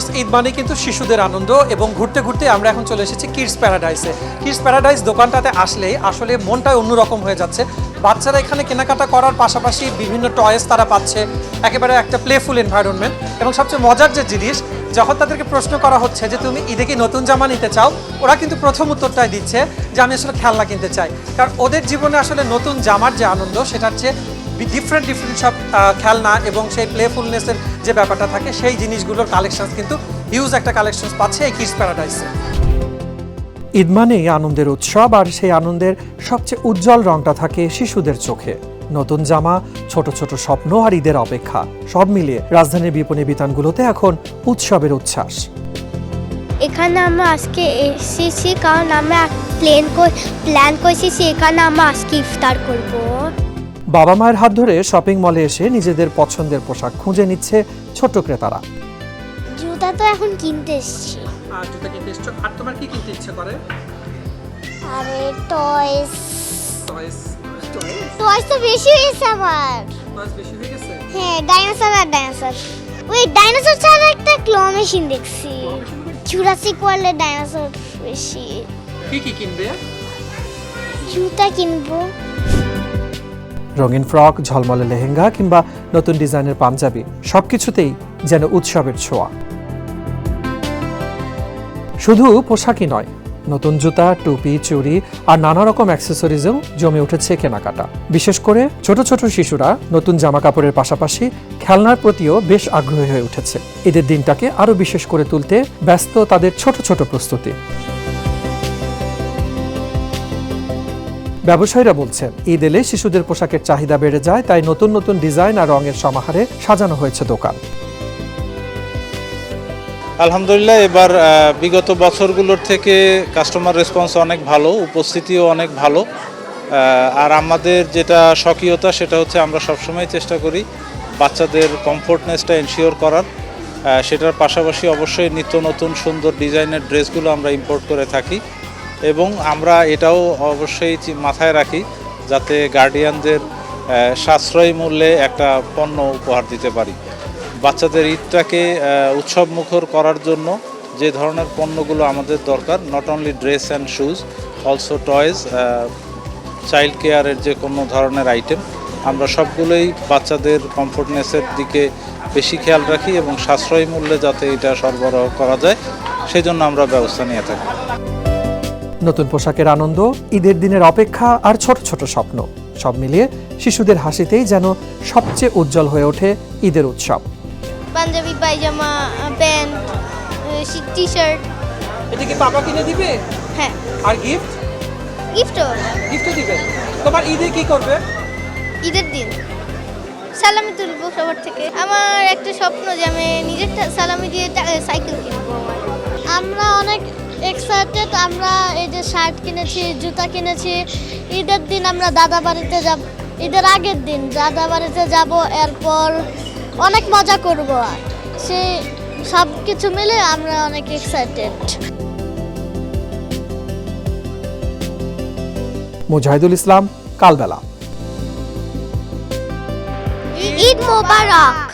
Viewers, Eid মানে কিন্তু শিশুদের আনন্দ এবং ঘুরতে ঘুরতে আমরা এখন চলে এসেছি কিডস প্যারাডাইসে। কিডস প্যারাডাইস দোকানটাতে আসলেই আসলে মনটাই অন্যরকম হয়ে যাচ্ছে। বাচ্চারা এখানে কেনাকাটা করার পাশাপাশি বিভিন্ন টয়েস তারা পাচ্ছে, একেবারে একটা প্লেফুল এনভায়রনমেন্ট। এবং সবচেয়ে মজার যে জিনিস, যখন তাদেরকে প্রশ্ন করা হচ্ছে যে তুমি ঈদে কি নতুন জামা নিতে চাও, ওরা কিন্তু প্রথম উত্তরটাই দিচ্ছে যে আমি আসলে খেলনা কিনতে চাই। কারণ ওদের জীবনে আসলে নতুন জামার যে আনন্দ, সেটার চেয়ে ডিফারেন্ট সব খেলনা এবং সেই প্লেফুলনেসের যে ব্যাপারটা থাকে, সেই জিনিসগুলোর কালেকশনস কিন্তু হিউজ একটা কালেকশনস পাচ্ছে এই কিডস প্যারাডাইসে। ঈদ মানেই আনন্দের উৎসব, আর সেই আনন্দের সবচেয়ে উজ্জ্বল রংটা থাকে শিশুদের চোখে। নতুন জামা, ছোট ছোট স্বপ্ন আর ঈদের অপেক্ষা, সব মিলিয়ে রাজধানীর বিপণী বিতানগুলোতে এখন উৎসবের উচ্ছ্বাস। এখানে আমরা আজকে এসেছি কারণ আমরা প্ল্যান করেছি এখানে আমরা আজকে ইফতার করব। বাবা মায়ের হাত ধরে শপিং মলে এসে নিজেদের পছন্দের পোশাক খুঁজে নিচ্ছে ছোট ক্রেতারা। জুতা তো এখন কিনতে এসেছি। আর জুতা কিনতে এসছো? আর তোমার কি কিনতে ইচ্ছে করে? আরে টয়স তো বেশি হয়েছে আমার। বেশি হয়ে গেছে? হ্যাঁ, ডাইনোসর। ওই ডাইনোসর ছাড়া একটা ক্লো মেশিন দেখছি। জুরাসিক ওয়ার্ল্ডের ডাইনোসর বেশি। কি কিনবে? জুতা কিনবো। রঙিন ফ্রক, ঝলমলে লেহেঙ্গা কিংবা নতুন ডিজাইনের পাঞ্জাবি, সবকিছুতেই যেন উৎসবের ছোঁয়া। শুধু পোশাকই নয়, নতুন জুতা, টুপি, চুড়ি আর নানা রকম অ্যাক্সেসরিজেও জমে উঠেছে কেনাকাটা। বিশেষ করে ছোট ছোট শিশুরা নতুন জামা কাপড়ের পাশাপাশি খেলনার প্রতিও বেশ আগ্রহী হয়ে উঠেছে। ঈদের দিনটাকে আরো বিশেষ করে তুলতে ব্যস্ত তাদের ছোট ছোট প্রস্তুতি। ব্যবসায়ীরা বলছেন, ঈদ এলে শিশুদের পোশাকের চাহিদা বেড়ে যায়, তাই নতুন নতুন ডিজাইন আর রঙের সমাহারে সাজানো হয়েছে দোকান। আলহামদুলিল্লাহ, এবার বিগত বছরগুলোর থেকে কাস্টমার রেসপন্স অনেক ভালো, উপস্থিতিও অনেক ভালো। আর আমাদের যেটা স্বকীয়তা, সেটা হচ্ছে আমরা সবসময় চেষ্টা করি বাচ্চাদের কমফোর্টনেসটা এনশিওর করার। সেটার পাশাপাশি অবশ্যই নিত্য নতুন সুন্দর ডিজাইনের ড্রেসগুলো আমরা ইম্পোর্ট করে থাকি এবং আমরা এটাও অবশ্যই মাথায় রাখি যাতে গার্ডিয়ানদের সাশ্রয়ী মূল্যে একটা পণ্য উপহার দিতে পারি। বাচ্চাদের ঈদটাকে উৎসব মুখর করার জন্য যে ধরনের পণ্যগুলো আমাদের দরকার, not only dress and shoes, also toys, child কেয়ারের যে কোনো ধরনের আইটেম, আমরা সবগুলোই বাচ্চাদের কমফোর্টনেসের দিকে বেশি খেয়াল রাখি এবং সাশ্রয়ী মূল্যে যাতে এটা সরবরাহ করা যায় সেই জন্য আমরা ব্যবস্থা নিয়ে থাকি। নতুন পোশাকের আনন্দ, ঈদের দিনের অপেক্ষা আর ছোট ছোট স্বপ্ন, সব মিলিয়ে শিশুদের হাসিতেই যেন সবচেয়ে উজ্জ্বল হয়ে ওঠে ঈদের উৎসব। পাঞ্জাবি, পায়জামা, প্যান্ট, টি শার্ট। এটা কি বাবা কিনে দিবে? হ্যাঁ। আর গিফটও দিবে? তোমার ঈদে কি করবে? ঈদের দিন সালামি তুলবো সবার থেকে। আমার একটা স্বপ্ন যে আমি নিজের সালামি দিয়ে সাইকেল কিনবো। আমরা অনেক এক্সাইটেড। আমরা এই যে শার্ট কিনেছি, জুতা কিনেছি। ঈদের দিন আমরা দাদা বাড়িতে যাব, ঈদের আগের দিন দাদা বাড়িতে যাব, এরপর অনেক মজা করব। সে সব কিছু মিলে আমরা অনেক এক্সাইটেড। মুজাহিদুল ইসলাম, কালবেলা। ঈদ মোবারক।